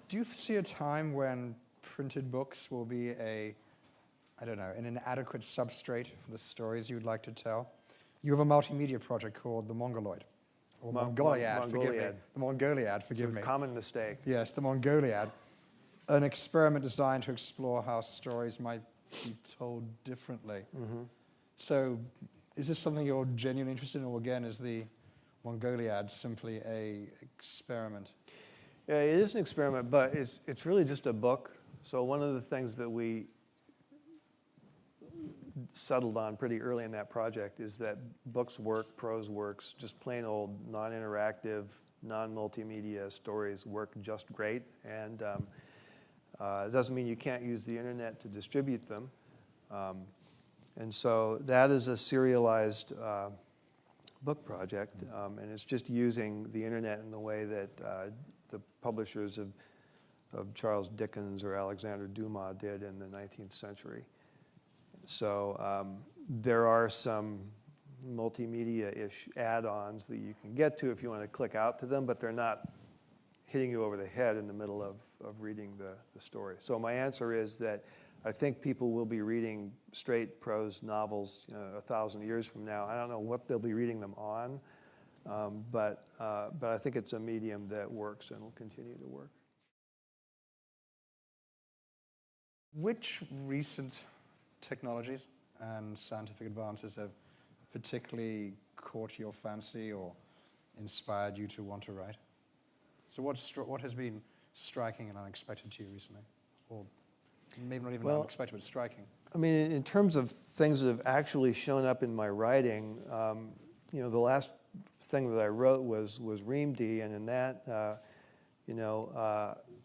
Do you foresee a time when printed books will be I don't know, an inadequate substrate for the stories you'd like to tell? You have a multimedia project called The Mongoloid. Or Mongoliad, forgive me. The Mongoliad, forgive me. Common mistake. Yes, the Mongoliad. An experiment designed to explore how stories might be told differently. Mm-hmm. So is this something you're genuinely interested in, or again, is the Mongoliad simply an experiment? Yeah, it is an experiment, but it's really just a book. So one of the things that we settled on pretty early in that project is that books work, prose works, just plain old non-interactive, non-multimedia stories work just great. And it doesn't mean you can't use the internet to distribute them. And so that is a serialized book project, and it's just using the internet in the way that the publishers of Charles Dickens or Alexander Dumas did in the 19th century. So there are some multimedia-ish add-ons that you can get to if you want to click out to them, but they're not hitting you over the head in the middle of reading the story. So my answer is that I think people will be reading straight prose novels 1,000 years from now. I don't know what they'll be reading them on, but I think it's a medium that works and will continue to work. Which recent technologies and scientific advances have particularly caught your fancy or inspired you to want to write? So what has been striking and unexpected to you recently? Or maybe not even unexpected, but striking. I mean, in terms of things that have actually shown up in my writing, the last thing that I wrote was ReamD, and in that,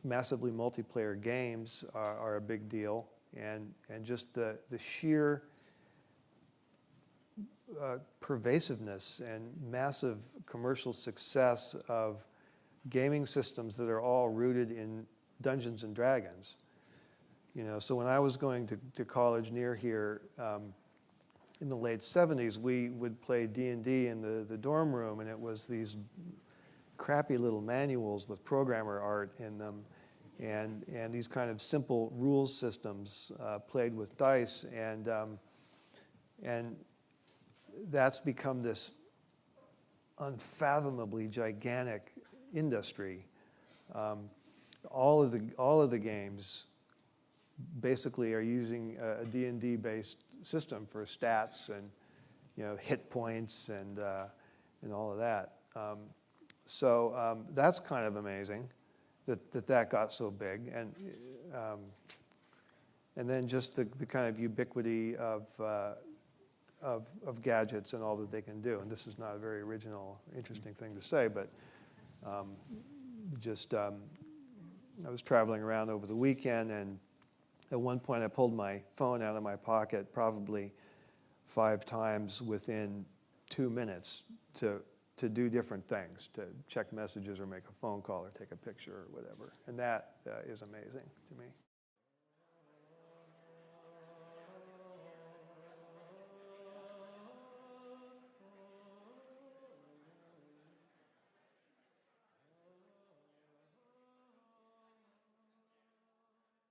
massively multiplayer games are a big deal, and just the sheer pervasiveness and massive commercial success of gaming systems that are all rooted in Dungeons and Dragons. So when I was going to college near here in the late 70s, we would play D&D in the dorm room, and it was these crappy little manuals with programmer art in them, and these kind of simple rules systems played with dice, and that's become this unfathomably gigantic industry. All of the games basically are using a D&D based system for stats and hit points and all of that. So that's kind of amazing that got so big, and then just the kind of ubiquity of gadgets and all that they can do. And this is not a very original, interesting thing to say, but I was traveling around over the weekend, and at one point I pulled my phone out of my pocket probably 5 times within 2 minutes to do different things, to check messages or make a phone call or take a picture or whatever. And that is amazing to me.